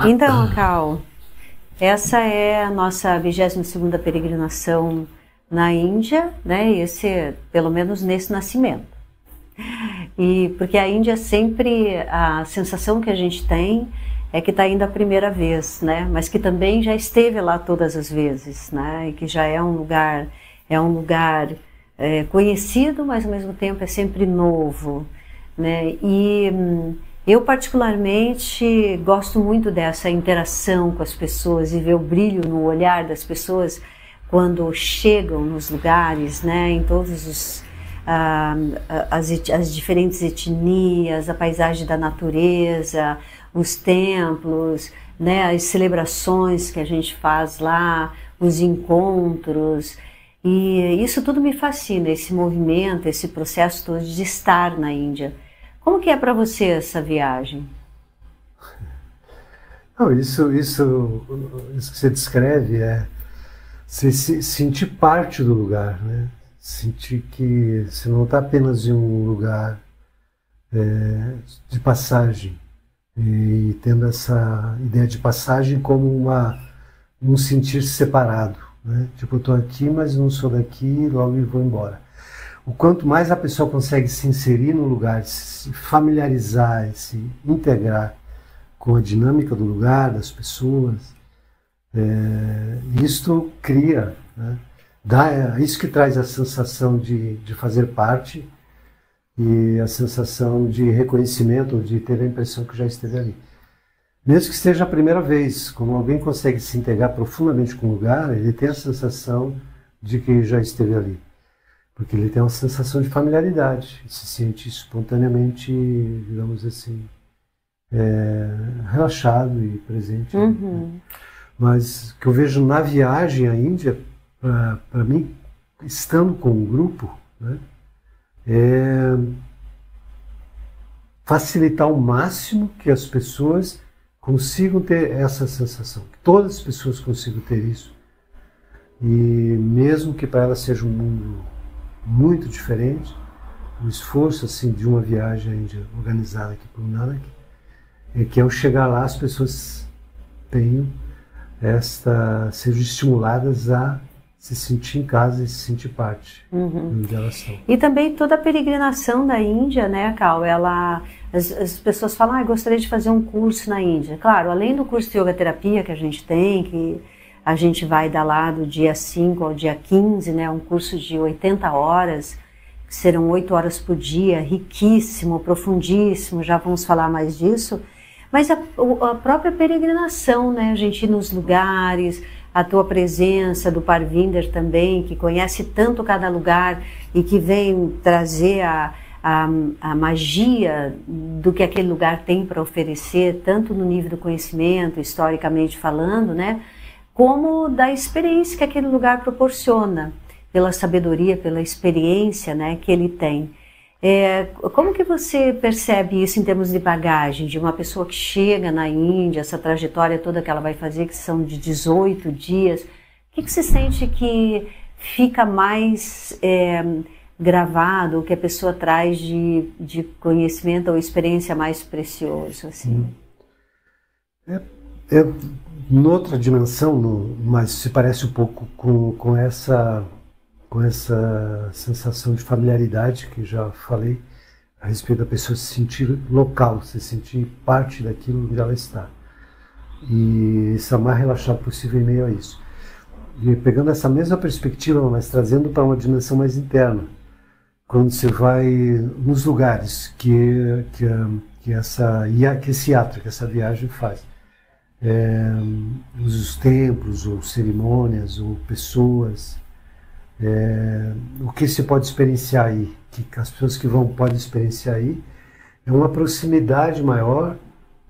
Então, Cal, essa é a nossa 22ª peregrinação na Índia, né? Esse, pelo menos nesse nascimento. E porque a Índia sempre, a sensação que a gente tem é que está indo a primeira vez, né? Mas que também já esteve lá todas as vezes, né? E que já é um lugar conhecido, mas ao mesmo tempo é sempre novo, né? E eu particularmente gosto muito dessa interação com as pessoas e ver o brilho no olhar das pessoas quando chegam nos lugares, né? Em todos os as diferentes etnias, a paisagem da natureza, os templos, né, as celebrações que a gente faz lá, os encontros, e isso tudo me fascina, esse movimento, esse processo todo de estar na Índia. Como que é para você essa viagem? Não, isso que você descreve é você se sentir parte do lugar, né? Sentir que você não está apenas em um lugar de passagem e tendo essa ideia de passagem como um sentir-se separado, né? Tipo, eu estou aqui, mas não sou daqui, logo vou embora. O quanto mais a pessoa consegue se inserir no lugar, se familiarizar, se integrar com a dinâmica do lugar, das pessoas, isto cria, né? Isso que traz a sensação de fazer parte e a sensação de reconhecimento, de ter a impressão que já esteve ali. Mesmo que seja a primeira vez, quando alguém consegue se integrar profundamente com o lugar, ele tem a sensação de que já esteve ali. Porque ele tem uma sensação de familiaridade, se sente espontaneamente, digamos assim, relaxado e presente. Uhum. Né? Mas o que eu vejo na viagem à Índia, para mim, estando com um grupo, né, é facilitar ao máximo que as pessoas consigam ter essa sensação, que todas as pessoas consigam ter isso. E mesmo que para elas seja um mundo muito diferente, o esforço assim de uma viagem à Índia organizada aqui por Nanak é que ao chegar lá as pessoas sejam estimuladas a se sentir em casa e se sentir parte onde elas estão. E também toda a peregrinação da Índia, né, Cal, as pessoas falam, gostaria de fazer um curso na Índia. Claro, além do curso de yoga terapia que a gente tem, que a gente vai dar lá do dia 5 ao dia 15, né, um curso de 80 horas, que serão 8 horas por dia, riquíssimo, profundíssimo, já vamos falar mais disso. Mas a própria peregrinação, né, a gente ir nos lugares, a tua presença do Parvinder também, que conhece tanto cada lugar e que vem trazer a magia do que aquele lugar tem para oferecer, tanto no nível do conhecimento, historicamente falando, né, como da experiência que aquele lugar proporciona, pela sabedoria, pela experiência, né, que ele tem. Como que você percebe isso em termos de bagagem, de uma pessoa que chega na Índia, essa trajetória toda que ela vai fazer, que são de 18 dias, o que você sente que fica mais gravado, o que a pessoa traz de conhecimento ou experiência mais precioso? Assim? Noutra dimensão, mas se parece um pouco com essa sensação de familiaridade que já falei a respeito da pessoa se sentir local, se sentir parte daquilo onde ela está e estar mais relaxado possível em meio a isso. E pegando essa mesma perspectiva, mas trazendo para uma dimensão mais interna, quando você vai nos lugares que esse yatra, que essa viagem faz, os templos, ou cerimônias, ou pessoas, o que se pode experienciar aí, que as pessoas que vão podem experienciar aí, é uma proximidade maior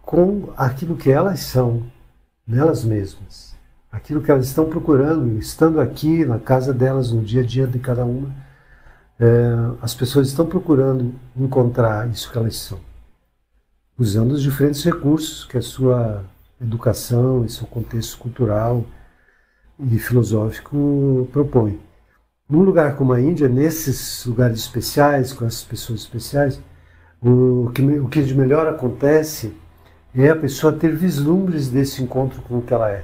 com aquilo que elas são, nelas mesmas. Aquilo que elas estão procurando, estando aqui na casa delas, no dia a dia de cada uma, as pessoas estão procurando encontrar isso que elas são, usando os diferentes recursos que a sua educação e seu contexto cultural e filosófico propõe. Num lugar como a Índia, nesses lugares especiais, com essas pessoas especiais, o que de melhor acontece é a pessoa ter vislumbres desse encontro com o que ela é.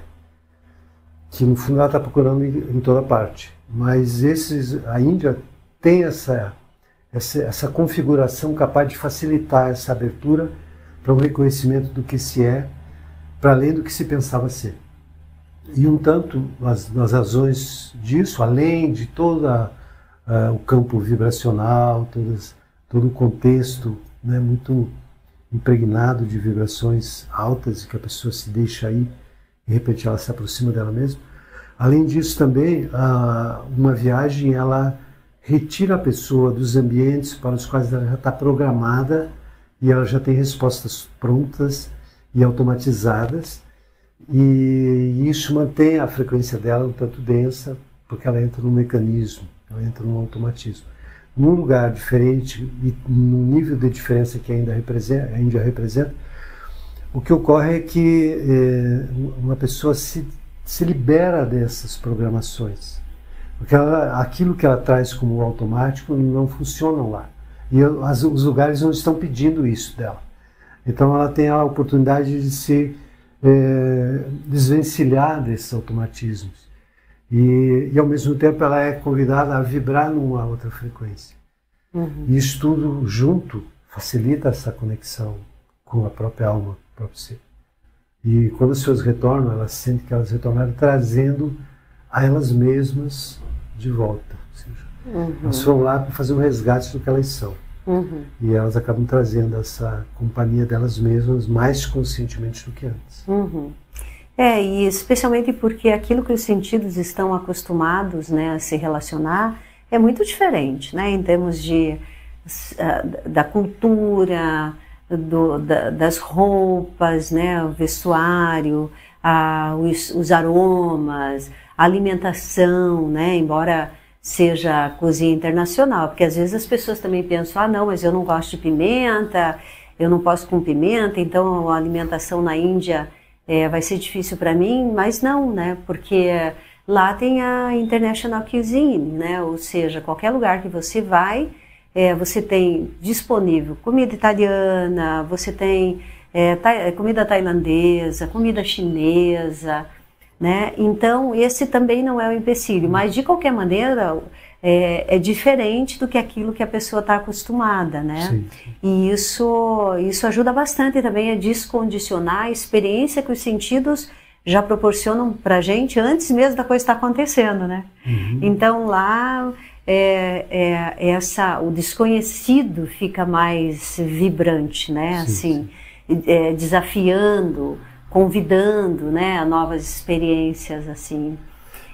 Que no fundo ela está procurando em toda parte. Mas a Índia tem essa configuração capaz de facilitar essa abertura para o reconhecimento do que se é, para além do que se pensava ser. E um tanto, nas razões disso, além de todo o campo vibracional, todo o contexto, né, muito impregnado de vibrações altas, e que a pessoa se deixa aí, e de repente ela se aproxima dela mesma. Além disso também, uma viagem ela retira a pessoa dos ambientes para os quais ela já está programada e ela já tem respostas prontas e automatizadas, e isso mantém a frequência dela um tanto densa, porque ela entra num mecanismo, ela entra num automatismo. Num lugar diferente e num nível de diferença que a Índia representa, o que ocorre é que uma pessoa se libera dessas programações, porque aquilo que ela traz como automático não funciona lá, e os lugares não estão pedindo isso dela. Então ela tem a oportunidade de se desvencilhar desses automatismos, e ao mesmo tempo ela é convidada a vibrar numa outra frequência. E isso tudo junto facilita essa conexão com a própria alma, o próprio ser. E quando as pessoas retornam, elas sentem que elas retornaram trazendo a elas mesmas de volta. Ou seja, elas foram lá para fazer um resgate do que elas são. E elas acabam trazendo essa companhia delas mesmas mais conscientemente do que antes. E especialmente porque aquilo que os sentidos estão acostumados, né, a se relacionar é muito diferente, né, em termos da cultura, das roupas, né, o vestuário, os aromas, a alimentação, né, embora seja cozinha internacional, porque às vezes as pessoas também pensam, não, mas eu não gosto de pimenta, eu não posso com pimenta, então a alimentação na Índia vai ser difícil para mim, mas não, né, porque lá tem a International Cuisine, né, ou seja, qualquer lugar que você vai, você tem disponível comida italiana, você tem comida tailandesa, comida chinesa, né? Então esse também não é um empecilho, mas de qualquer maneira é diferente do que aquilo que a pessoa está acostumada, né? Sim. E isso ajuda bastante também a descondicionar a experiência que os sentidos já proporcionam para a gente antes mesmo da coisa estar acontecendo, né? Então lá o desconhecido fica mais vibrante, né? Sim, assim, desafiando, convidando, né, a novas experiências, assim.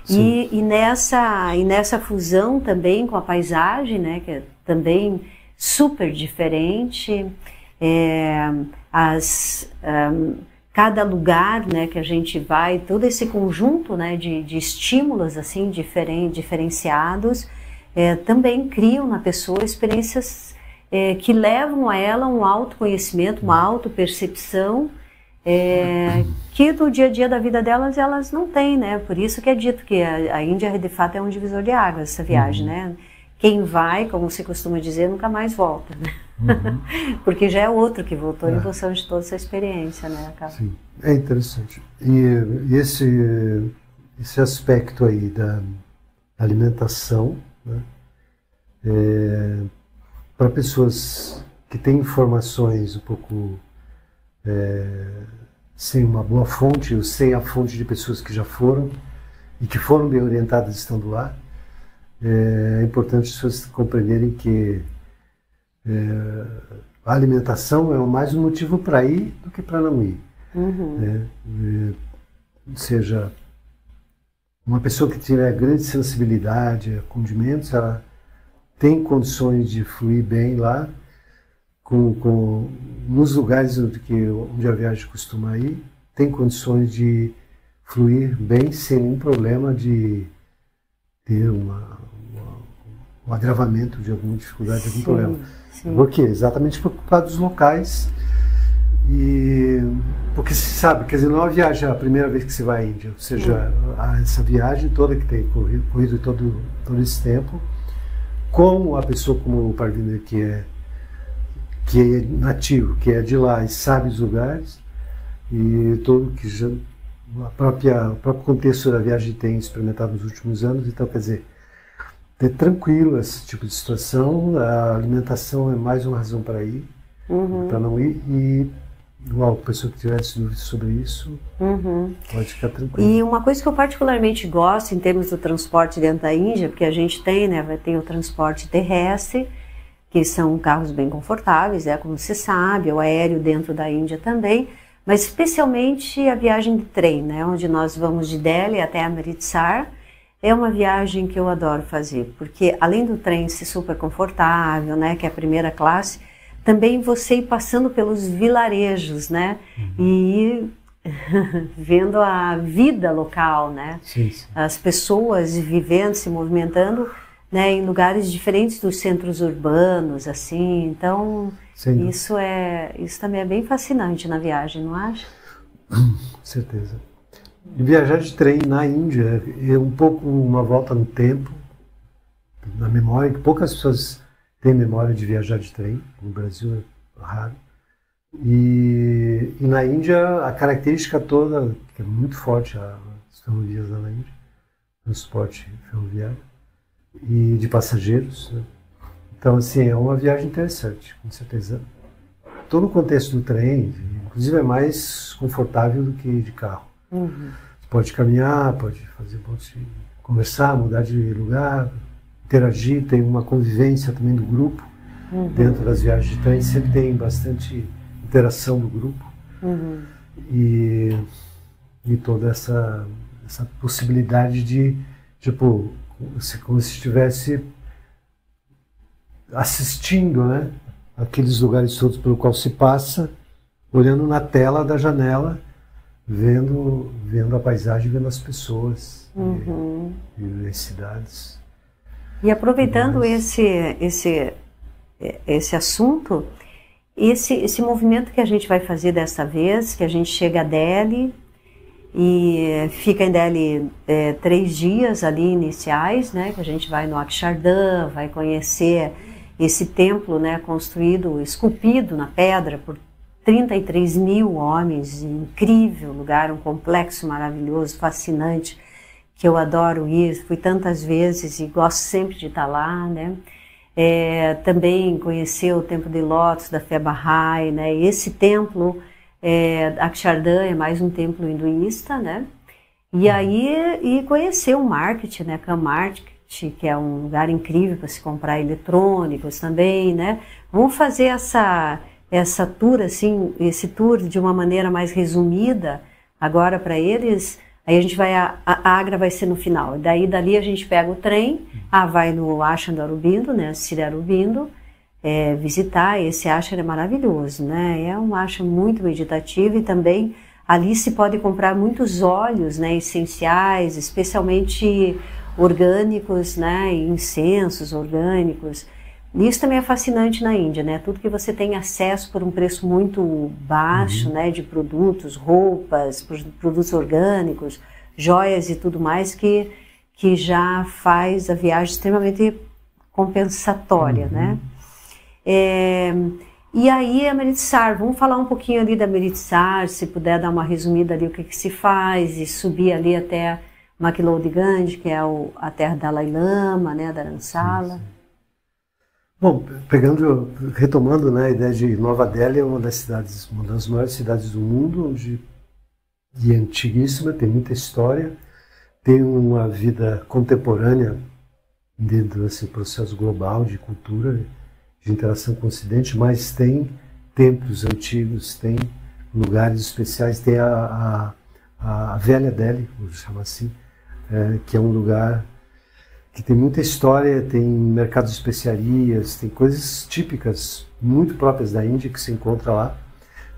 E nessa fusão também com a paisagem, né, que é também super diferente, cada lugar, né, que a gente vai, todo esse conjunto, né, de estímulos assim diferenciados, também criam na pessoa experiências que levam a ela um autoconhecimento, uma autopercepção, que no dia a dia da vida delas, elas não têm, né? Por isso que é dito que a Índia, de fato, é um divisor de águas, essa viagem, né? Quem vai, como se costuma dizer, nunca mais volta, né? Porque já é outro que voltou em função de toda essa experiência, né, Carlos? Sim, é interessante. E esse aspecto aí da alimentação, né? Para pessoas que têm informações um pouco sem uma boa fonte, ou sem a fonte de pessoas que já foram e que foram bem orientadas estando lá, é importante as pessoas compreenderem que a alimentação é mais um motivo para ir do que para não ir. Né? Ou seja, uma pessoa que tiver grande sensibilidade a condimentos, ela tem condições de fluir bem lá, nos lugares onde a viagem costuma ir, tem condições de fluir bem sem nenhum problema de ter um agravamento de alguma dificuldade, de algum problema. Sim. Por quê? Exatamente por culpa dos locais. Porque se sabe, quer dizer, não é uma viagem a primeira vez que você vai à Índia, ou seja, essa viagem toda que tem corrido todo esse tempo, com a pessoa como o Parvinder, que é nativo, que é de lá e sabe os lugares, e todo que já o próprio contexto da viagem tem experimentado nos últimos anos. Então, quer dizer, é tranquilo esse tipo de situação, a alimentação é mais uma razão para ir, para não ir, e a pessoa que tiver dúvidas sobre isso pode ficar tranquila. E uma coisa que eu particularmente gosto em termos do transporte dentro da Índia, porque a gente tem, né, tem o transporte terrestre, que são carros bem confortáveis, como você sabe, o aéreo dentro da Índia também, mas especialmente a viagem de trem, né, onde nós vamos de Delhi até Amritsar. É uma viagem que eu adoro fazer, porque além do trem ser super confortável, né, que é a primeira classe, também você ir passando pelos vilarejos, né, e ir vendo a vida local, né, sim, sim. As pessoas vivendo, se movimentando, né, em lugares diferentes dos centros urbanos, assim. Então, isso também é bem fascinante na viagem, não acha? Com certeza. E viajar de trem na Índia é um pouco uma volta no tempo, na memória, que poucas pessoas têm memória de viajar de trem, no Brasil é raro. E na Índia a característica toda, que é muito forte, as ferrovias lá na Índia, transporte ferroviário e de passageiros, né? Então, assim, é uma viagem interessante, com certeza. Todo o contexto do trem, inclusive, é mais confortável do que de carro. Você pode caminhar, pode conversar, mudar de lugar, interagir, tem uma convivência também do grupo. Dentro das viagens de trem sempre tem bastante interação do grupo. E toda essa possibilidade de, tipo, como se estivesse assistindo, né, aqueles lugares todos pelo qual se passa, olhando na tela da janela, vendo a paisagem, vendo as pessoas e as cidades. E aproveitando esse assunto, esse movimento que a gente vai fazer dessa vez, que a gente chega a Delhi e fica em Delhi 3 dias ali iniciais, né, que a gente vai no Akshardham, vai conhecer esse templo, né, construído, esculpido na pedra por 33 mil homens, incrível lugar, um complexo maravilhoso, fascinante, que eu adoro ir, fui tantas vezes e gosto sempre de estar lá, né. Também conhecer o templo de Lótus da Fé Bahá'í, né, esse templo, Akshardham é mais um templo hinduísta, né, e conhecer o market, né, Kam Market, que é um lugar incrível para se comprar eletrônicos também, né. Vamos fazer essa tour, assim, esse tour de uma maneira mais resumida agora para eles. Aí a gente vai, a Agra vai ser no final, dali a gente pega o trem, vai no Ashram do Aurobindo, né, Sri Aurobindo, visitar. Esse ashram é maravilhoso, né, é um ashram muito meditativo e também ali se pode comprar muitos óleos, né, essenciais, especialmente orgânicos, né, incensos orgânicos. Isso também é fascinante na Índia, né, tudo que você tem acesso por um preço muito baixo, né, de produtos, roupas, produtos orgânicos, joias e tudo mais, que já faz a viagem extremamente compensatória, né. E aí Amritsar, vamos falar um pouquinho ali da Amritsar, se puder dar uma resumida ali o que se faz, e subir ali até McLeod-Ganj, que é a terra da Dalai Lama, né, da Dharamsala. Bom, retomando, né, a ideia de Nova Delhi, é uma das maiores cidades do mundo, e antiguíssima, tem muita história, tem uma vida contemporânea dentro desse processo global de cultura, de interação com o Ocidente, mas tem templos antigos, tem lugares especiais, tem a Velha Delhi, vou chamar assim, que é um lugar que tem muita história, tem mercados de especiarias, tem coisas típicas, muito próprias da Índia, que se encontra lá.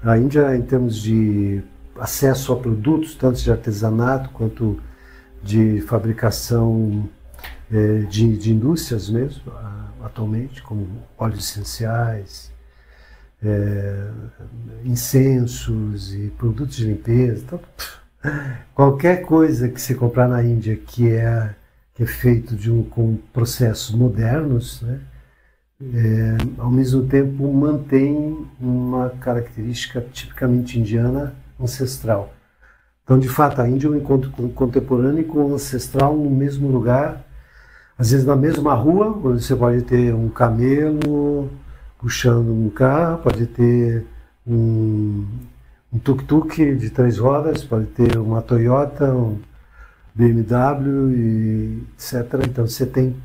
A Índia, em termos de acesso a produtos, tanto de artesanato quanto de fabricação de indústrias mesmo, atualmente, como óleos essenciais, incensos e produtos de limpeza. Então, qualquer coisa que você comprar na Índia que é feito com processos modernos, né, ao mesmo tempo mantém uma característica tipicamente indiana, ancestral. Então, de fato, a Índia é um encontro com o contemporâneo e com o ancestral no mesmo lugar, às vezes na mesma rua, onde você pode ter um camelo puxando um carro, pode ter um tuk-tuk de 3 rodas, pode ter uma Toyota, um BMW, e etc. Então você tem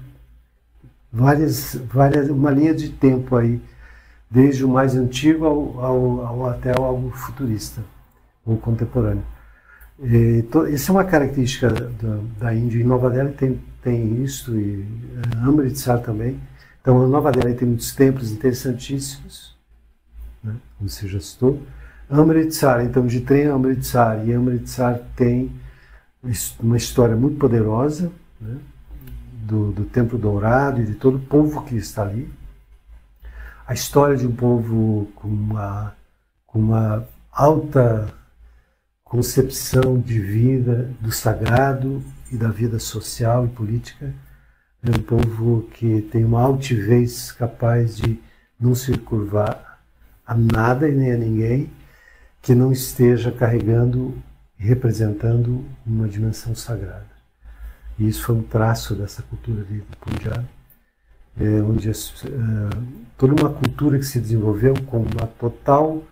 uma linha de tempo aí, desde o mais antigo até algo futurista, ou contemporâneo. Isso é uma característica da Índia. Em Nova Delhi tem isso, e Amritsar também. Então, a Nova Delhi tem muitos templos interessantíssimos, né, como você já citou. Amritsar, então, de trem a Amritsar, e Amritsar tem uma história muito poderosa, né, do Templo Dourado e de todo o povo que está ali. A história de um povo com uma alta concepção de vida, do sagrado e da vida social e política. É um povo que tem uma altivez capaz de não se curvar a nada e nem a ninguém que não esteja carregando e representando uma dimensão sagrada. E isso foi um traço dessa cultura de Punjab, onde toda uma cultura que se desenvolveu com uma total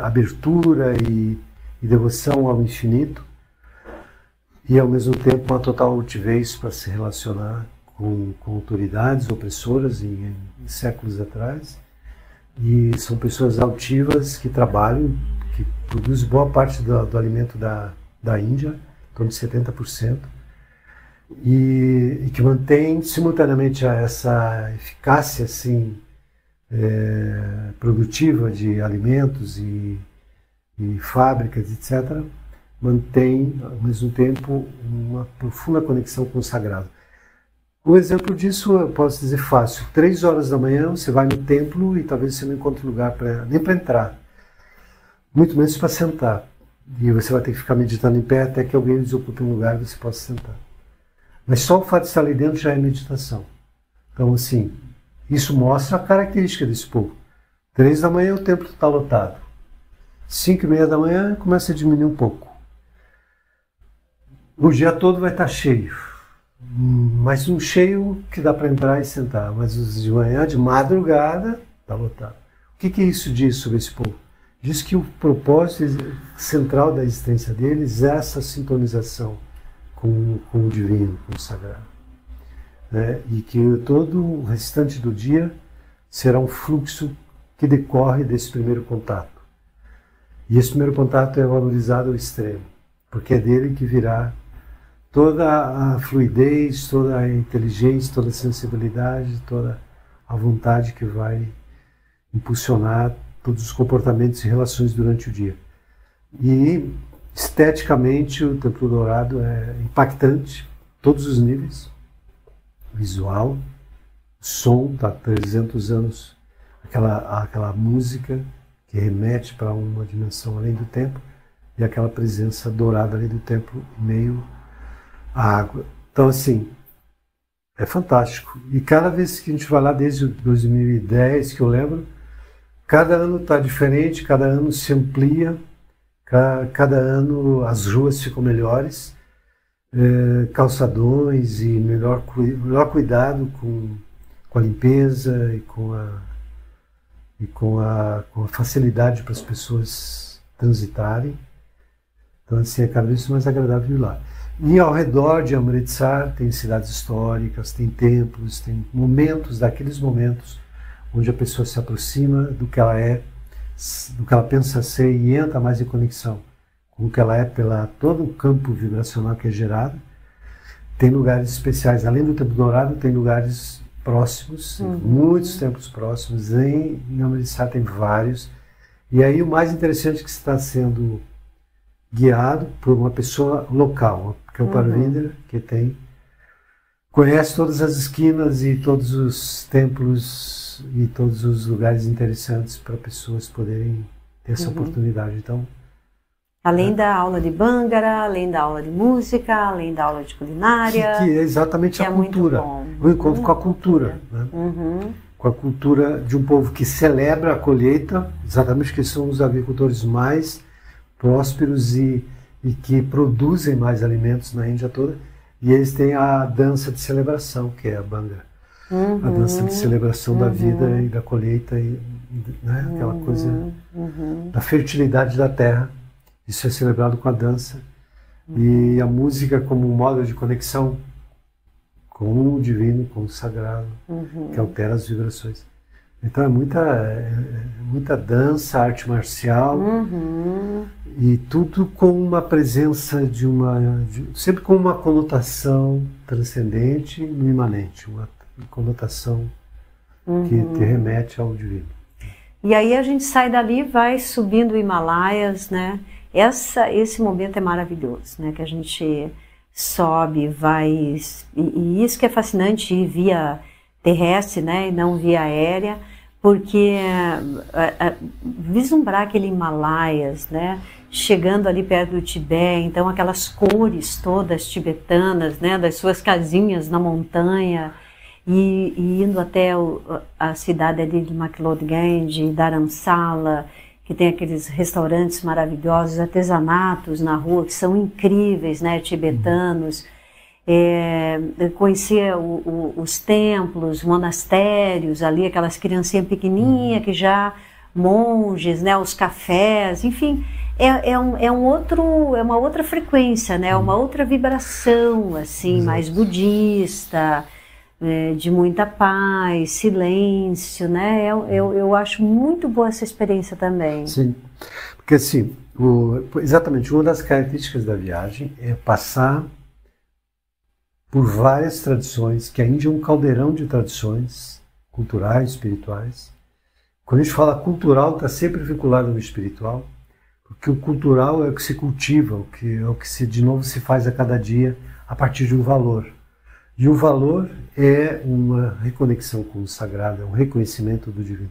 abertura e devoção ao infinito, e ao mesmo tempo uma total altivez para se relacionar com autoridades opressoras em séculos atrás. E são pessoas altivas que trabalham, que produzem boa parte do alimento da Índia, em torno de 70%, e que mantém simultaneamente essa eficácia assim, produtiva de alimentos e fábricas, etc., mantém, ao mesmo tempo, uma profunda conexão com o sagrado. Um exemplo disso, eu posso dizer fácil. 3 horas da manhã, você vai no templo e talvez você não encontre lugar nem para entrar, muito menos para sentar. E você vai ter que ficar meditando em pé até que alguém desocupe um lugar e você possa sentar. Mas só o fato de estar ali dentro já é meditação. Então, assim, isso mostra a característica desse povo. 3 da manhã, o templo está lotado. 5:30 da manhã, começa a diminuir um pouco. O dia todo vai estar cheio. Mas um cheio que dá para entrar e sentar. Mas os de manhã, de madrugada, está lotado. O que isso diz sobre esse povo? Diz que o propósito central da existência deles é essa sintonização com o divino, com o sagrado. Né? E que todo o restante do dia será um fluxo que decorre desse primeiro contato. E esse primeiro contato é valorizado ao extremo, porque é dele que virá toda a fluidez, toda a inteligência, toda a sensibilidade, toda a vontade que vai impulsionar todos os comportamentos e relações durante o dia. E esteticamente o Templo Dourado é impactante, todos os níveis, visual, som, há 300 anos, aquela música que remete para uma dimensão além do tempo, e aquela presença dourada ali do templo, meio à água. Então, assim, é fantástico. E cada vez que a gente vai lá, desde 2010, que eu lembro, cada ano está diferente, cada ano se amplia, cada ano as ruas ficam melhores, calçadões e melhor cuidado com a limpeza e com a facilidade para as pessoas transitarem. Então, assim, é cada vez mais agradável ir lá. E ao redor de Amritsar tem cidades históricas, tem templos, tem daqueles momentos onde a pessoa se aproxima do que ela é, do que ela pensa ser e entra mais em conexão com o que ela é pela todo o campo vibracional que é gerado. Tem lugares especiais, além do Templo Dourado, tem lugares próximos, muitos templos próximos. Em Amritsar tem vários. E aí o mais interessante é que está sendo guiado por uma pessoa local, que é o Parvinder, que conhece todas as esquinas e todos os templos e todos os lugares interessantes para pessoas poderem ter essa oportunidade. Então, além da aula de Bhangra, além da aula de música, além da aula de culinária. Que é exatamente a cultura. O encontro com a cultura. Né? Com a cultura de um povo que celebra a colheita, exatamente porque são os agricultores mais prósperos e que produzem mais alimentos na Índia toda. E eles têm a dança de celebração, que é a Bhangra. A dança de celebração da vida e da colheita, né? Aquela coisa da fertilidade da terra. Isso é celebrado com a dança. E a música como um modo de conexão com o divino, com o sagrado, que altera as vibrações. Então é muita dança, arte marcial, e tudo com uma presença sempre com uma conotação transcendente no imanente, uma conotação que te remete ao divino. E aí a gente sai dali, vai subindo o Himalaias, né? Esse momento é maravilhoso, né? Que a gente sobe, vai, e isso que é fascinante, ir via terrestre, né? E não via aérea, porque vislumbrar aquele Himalaias, né? Chegando ali perto do Tibete, então aquelas cores todas tibetanas, né? Das suas casinhas na montanha, e indo até a cidade ali de McLeod-Ganj, Dharamsala, que tem aqueles restaurantes maravilhosos, artesanatos na rua, que são incríveis, né, tibetanos. Conhecer os templos, monastérios, ali, aquelas criancinhas pequenininhas que já, monges, né, os cafés, enfim, é uma outra frequência, né, uma outra vibração, assim, mais budista, de muita paz, silêncio, né? Eu acho muito boa essa experiência também. Sim, porque assim, exatamente, uma das características da viagem é passar por várias tradições, que a Índia é um caldeirão de tradições culturais, espirituais. Quando a gente fala cultural, está sempre vinculado ao espiritual, porque o cultural é o que se cultiva, é o que de novo se faz a cada dia a partir de um valor. E o valor é uma reconexão com o sagrado, é um reconhecimento do divino,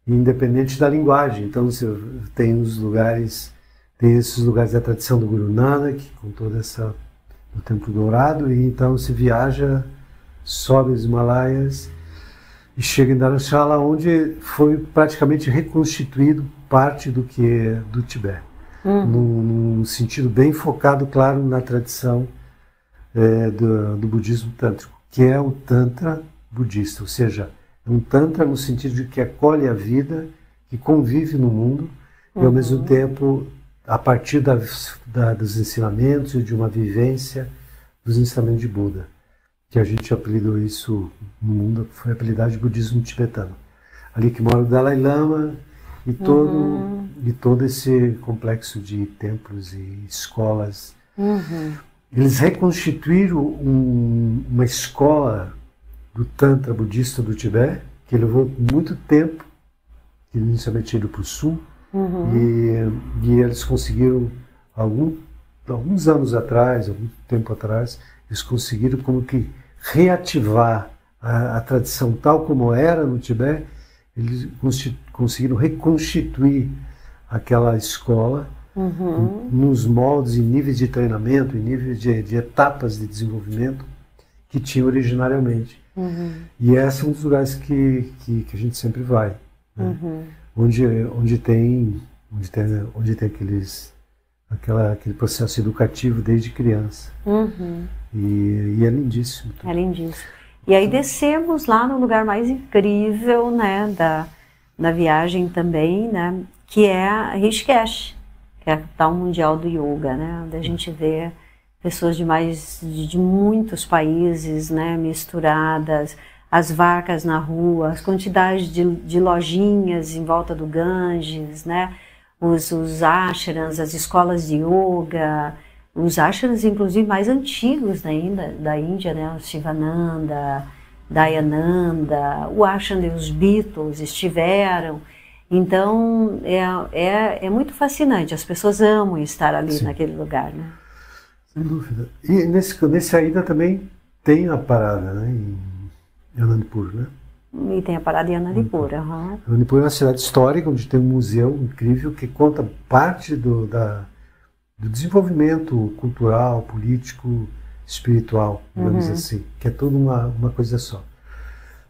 independente da linguagem. Então você tem esses lugares da tradição do Guru Nanak, com toda o Templo Dourado, e então se viaja, sobe os Himalaias e chega em Dharamshala, onde foi praticamente reconstituído parte do que é do Tibete, num sentido bem focado, claro, na tradição do budismo tântrico, que é o Tantra budista, ou seja, é um Tantra no sentido de que acolhe a vida, que convive no mundo, e ao mesmo tempo, a partir dos ensinamentos e de uma vivência dos ensinamentos de Buda, que a gente apelidou isso no mundo, foi apelidado de budismo tibetano. Ali que mora o Dalai Lama e todo esse complexo de templos e escolas. Eles reconstituíram uma escola do Tantra budista do Tibete, que levou muito tempo, que inicialmente ido para o sul, e eles conseguiram, alguns anos atrás, algum tempo atrás, eles conseguiram como que reativar a tradição tal como era no Tibete. Eles conseguiram reconstituir aquela escola nos moldes e níveis de treinamento, e níveis de etapas de desenvolvimento que tinha originariamente. E esse é um dos lugares que a gente sempre vai, né? onde tem aquele processo educativo desde criança. E é lindíssimo. É lindíssimo. E aí descemos lá no lugar mais incrível, né, da viagem também, né, que é Rishikesh, que é a capital mundial do yoga, né, onde a gente vê pessoas de muitos países, né, misturadas, as vacas na rua, as quantidades de lojinhas em volta do Ganges, né, os ashrams, as escolas de yoga, os ashrams inclusive mais antigos da Índia, né, o Shivananda, Dayananda, o ashram dos Beatles estiveram. Então é muito fascinante, as pessoas amam estar ali. Sim. Naquele lugar, né? Sem dúvida. E nessa ida também tem a parada, né, em Anandapur, né? E tem a parada em Anandapur. Anandapur é uma cidade histórica onde tem um museu incrível que conta parte do desenvolvimento cultural, político, espiritual, digamos assim, que é tudo uma coisa só,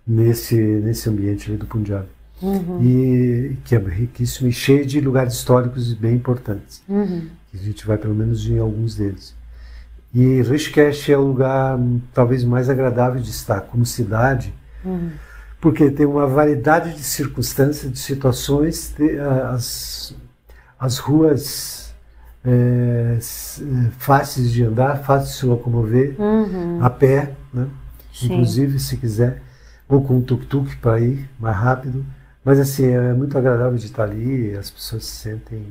nesse ambiente ali do Punjab. e que é riquíssimo e cheio de lugares históricos bem importantes. A gente vai pelo menos em alguns deles. E Rishikesh é o lugar talvez mais agradável de estar como cidade, porque tem uma variedade de circunstâncias, de situações, as ruas fáceis de andar, fáceis de se locomover, a pé, né? Inclusive se quiser, ou com um tuk-tuk para ir mais rápido. Mas assim, é muito agradável de estar ali, as pessoas se sentem,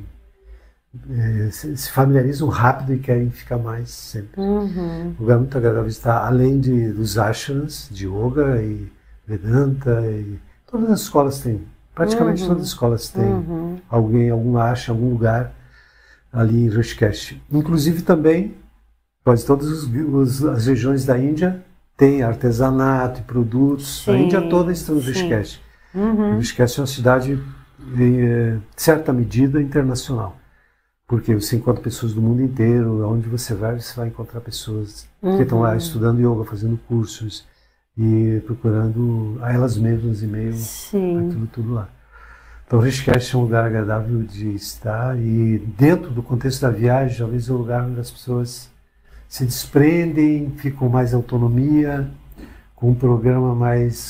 se familiarizam rápido e querem ficar mais sempre. Um lugar muito agradável de estar, além dos ashrams, de yoga e Vedanta, e todas as escolas têm, praticamente todas as escolas têm algum ashram, algum lugar ali em Rishikesh. Inclusive também, quase todas as regiões da Índia têm artesanato e produtos, a Índia toda está no Rishikesh. Rishikesh é uma cidade, em certa medida, internacional. Porque você encontra pessoas do mundo inteiro, onde você vai encontrar pessoas que estão lá estudando yoga, fazendo cursos e procurando a elas mesmas e meio aquilo tudo lá. Então Rishikesh é um lugar agradável de estar e dentro do contexto da viagem, talvez é um lugar onde as pessoas se desprendem, ficam mais autonomia, com um programa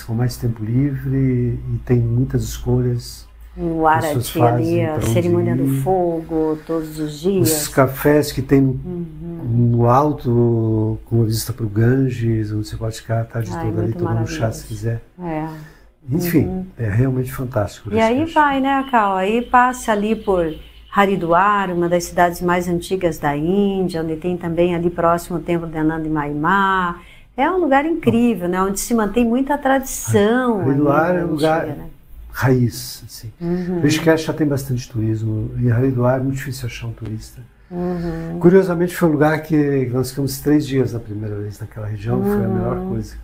com mais tempo livre e tem muitas escolhas. O Arati ali, a cerimônia do fogo, todos os dias. Os cafés que tem no alto, com a vista para o Ganges, onde você pode ficar a tarde toda ali tomando chá se quiser. Enfim, é realmente fantástico. E aí vai, né, Cal? Aí passa ali por Haridwar, uma das cidades mais antigas da Índia, onde tem também ali próximo o templo de Anand Mahima. É um lugar incrível, né? Onde se mantém muita tradição. Haridwar é um lugar raiz. Assim. Rishikesh já tem bastante turismo e Haridwar é muito difícil achar um turista. Curiosamente foi um lugar que nós ficamos 3 dias na primeira vez naquela região, foi a melhor coisa.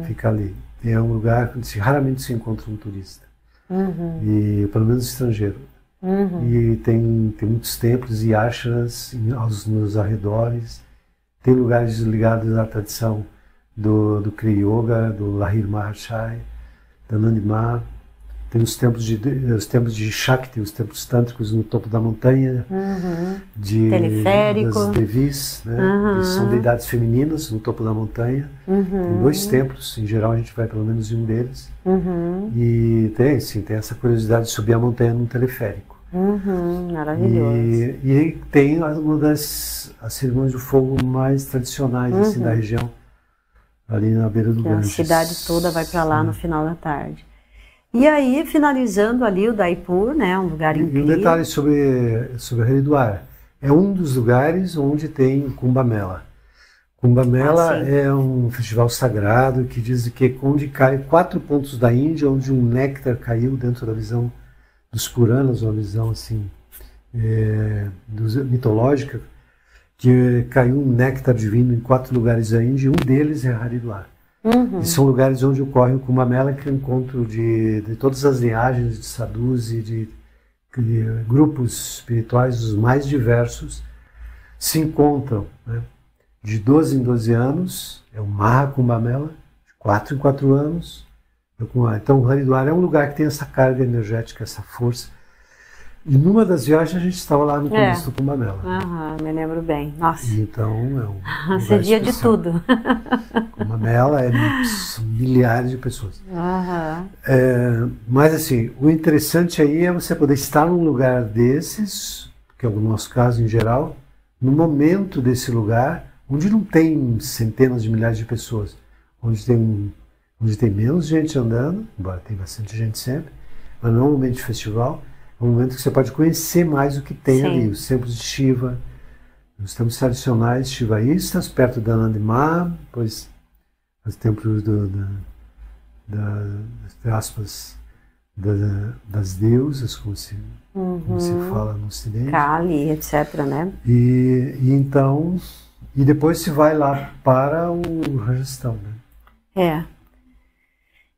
Ficar ali. É um lugar onde raramente se encontra um turista. E pelo menos estrangeiro. E tem muitos templos e ashrams nos arredores. Tem lugares ligados à tradição do Kriya Yoga, do Lahir Mahashaya, da Nandima. Tem os templos de Shakti, os templos tântricos no topo da montanha, teleférico, das Devis, né? Que são deidades femininas no topo da montanha. Tem 2 templos, em geral a gente vai pelo menos em um deles. E tem essa curiosidade de subir a montanha num teleférico. Maravilhoso. E tem uma das cerimônias do fogo mais tradicionais assim, da região, ali na beira do Ganges. A cidade toda vai para lá no final da tarde. E aí, finalizando ali o Udaipur, né, um lugar incrível. E um detalhe sobre Haridwar, é um dos lugares onde tem Kumbh Mela. Kumbh Mela é um festival sagrado que diz que é onde cai 4 pontos da Índia, onde um néctar caiu dentro da visão dos Puranas, uma visão assim mitológica, que caiu um néctar divino em 4 lugares da Índia, e um deles é Haridwar. E são lugares onde ocorre o Kumbh Mela, que é o encontro de todas as linhagens de sadhus e de grupos espirituais os mais diversos se encontram, né? De 12 em 12 anos, é o Maha Kumbh Mela, de 4 em 4 anos. Então o Haridwar é um lugar que tem essa carga energética, essa força. E numa das viagens a gente estava lá no começo do Kumbh Mela. Me lembro bem. Nossa. Então é um você via de tudo. Kumbh Mela são milhares de pessoas. Mas assim, o interessante aí é você poder estar num lugar desses, que é o nosso caso em geral, no momento desse lugar, onde não tem centenas de milhares de pessoas, onde tem menos gente andando, embora tem bastante gente sempre, mas não é um momento de festival. É um momento que você pode conhecer mais o que tem ali, os templos de Shiva, os templos tradicionais shivaístas, perto da Nandima, depois os templos das deusas, como se fala no Ocidente. Kali, etc, né? E depois se vai lá para o Rajastão, né?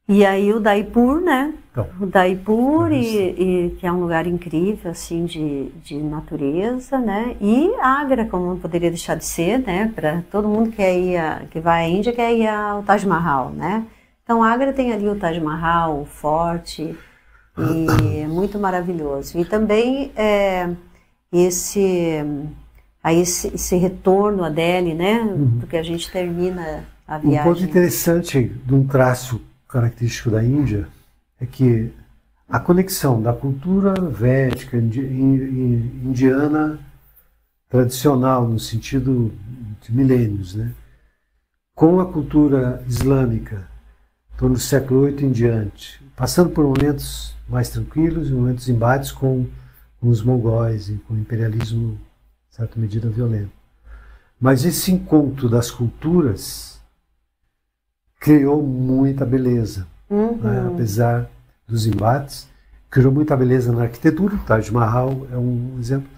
E aí o Udaipur, né? Então, o Udaipur, que é um lugar incrível, assim, de natureza, né? E Agra, como não poderia deixar de ser, né? Para todo mundo que vai à Índia quer ir ao Taj Mahal, né? Então Agra tem ali o Taj Mahal, o forte. E é muito maravilhoso. E também esse retorno a Delhi, né? Porque a gente termina a viagem. Um ponto interessante de um traço característico da Índia é que a conexão da cultura védica, indiana, tradicional, no sentido de milênios, né? Com a cultura islâmica, em torno do século VIII em diante, passando por momentos mais tranquilos e momentos de embates com os mongóis e com o imperialismo, em certa medida, violento. Mas esse encontro das culturas criou muita beleza, né? Apesar dos embates, criou muita beleza na arquitetura. Taj Mahal é um exemplo.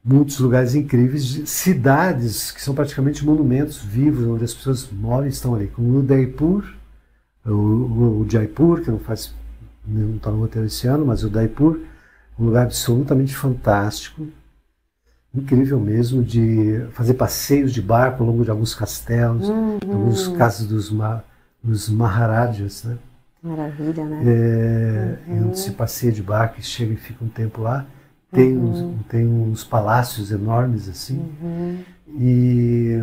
Muitos lugares incríveis, de cidades que são praticamente monumentos vivos, onde as pessoas moram e estão ali, como o Udaipur, o Jaipur, que não está no roteiro esse ano, mas o Udaipur, um lugar absolutamente fantástico, incrível mesmo, de fazer passeios de barco ao longo de alguns castelos, alguns casas dos Maharajas, né? Maravilha, né? Onde se passeia de barco e chega e fica um tempo lá. Tem uns palácios enormes assim, e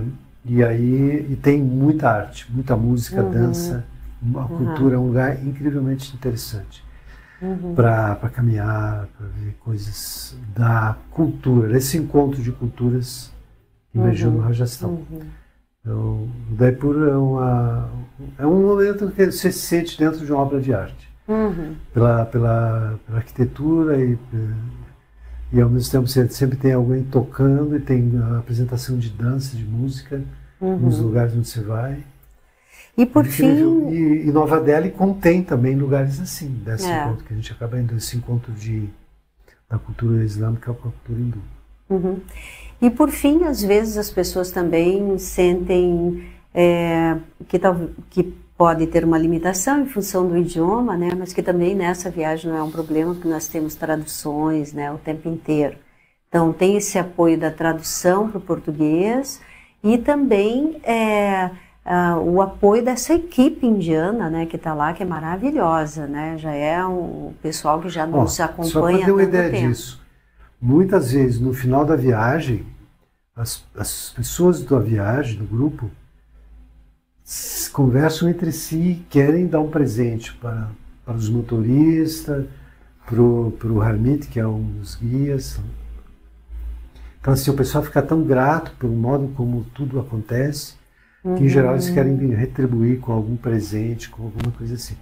tem muita arte, muita música, dança, a cultura é um lugar incrivelmente interessante para caminhar, para ver coisas da cultura, desse encontro de culturas que emergiu no Rajastão. Então, o Udaipur é um momento que você se sente dentro de uma obra de arte, pela arquitetura e ao mesmo tempo você sempre tem alguém tocando e tem a apresentação de dança, de música nos lugares onde você vai. E por fim... E Nova Delhi contém também lugares assim, desse encontro, que a gente acaba indo, esse encontro da cultura islâmica com a cultura hindu. E por fim, às vezes as pessoas também sentem que pode ter uma limitação em função do idioma, né? Mas que também nessa viagem não é um problema, porque nós temos traduções, né, o tempo inteiro. Então tem esse apoio da tradução para o português e também o apoio dessa equipe indiana, né, que está lá, que é maravilhosa, né? Já é um pessoal que já nos acompanha há tanto tempo. Só para ter uma ideia disso, muitas vezes no final da viagem, as pessoas da viagem, do grupo, conversam entre si e querem dar um presente para os motoristas, para o Harmeet, que é um dos guias. Então, assim, o pessoal fica tão grato pelo modo como tudo acontece, que em geral eles querem retribuir com algum presente, com alguma coisa assim.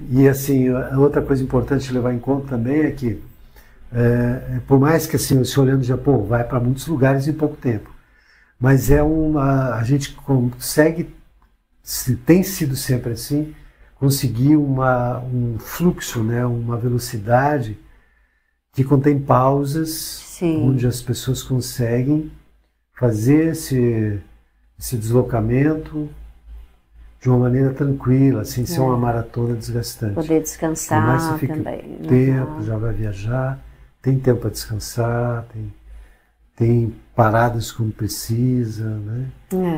E assim, a outra coisa importante de levar em conta também é que, por mais que assim, você olhando o Japão, vai para muitos lugares em pouco tempo, mas a gente consegue, tem sido sempre assim, conseguir um fluxo, né, uma velocidade que contém pausas, sim, onde as pessoas conseguem fazer esse deslocamento de uma maneira tranquila, sem ser uma maratona desgastante. Poder descansar mais você fica também. Tempo, já vai viajar, tem tempo para descansar, tem paradas quando precisa, né?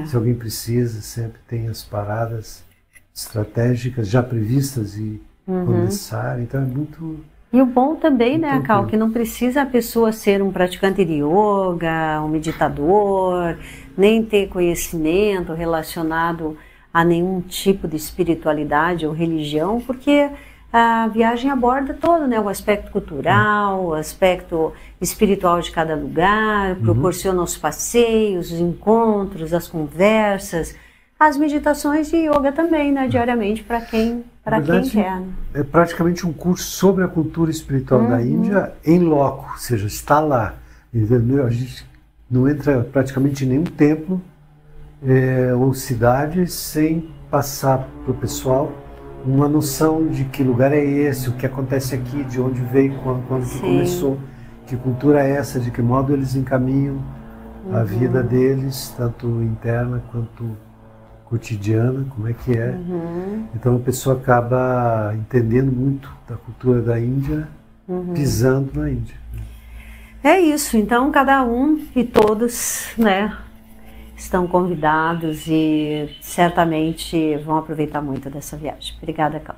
Se alguém precisa, sempre tem as paradas estratégicas já previstas e quando necessário. Então é muito... E o bom também, né, Cal, que não precisa a pessoa ser um praticante de yoga, um meditador, nem ter conhecimento relacionado a nenhum tipo de espiritualidade ou religião, porque a viagem aborda todo, né, o aspecto cultural, o aspecto espiritual de cada lugar, proporciona os passeios, os encontros, as conversas, as meditações de yoga também, né, diariamente, para quem quer. Né? É praticamente um curso sobre a cultura espiritual da Índia em loco, ou seja, está lá. Entendeu? A gente não entra praticamente em nenhum templo ou cidade sem passar para o pessoal uma noção de que lugar é esse, o que acontece aqui, de onde veio, quando que começou, que cultura é essa, de que modo eles encaminham a vida deles, tanto interna quanto cotidiana, como é que é. Então a pessoa acaba entendendo muito da cultura da Índia, pisando na Índia. É isso, então cada um e todos, né, estão convidados e certamente vão aproveitar muito dessa viagem. Obrigada, Cal.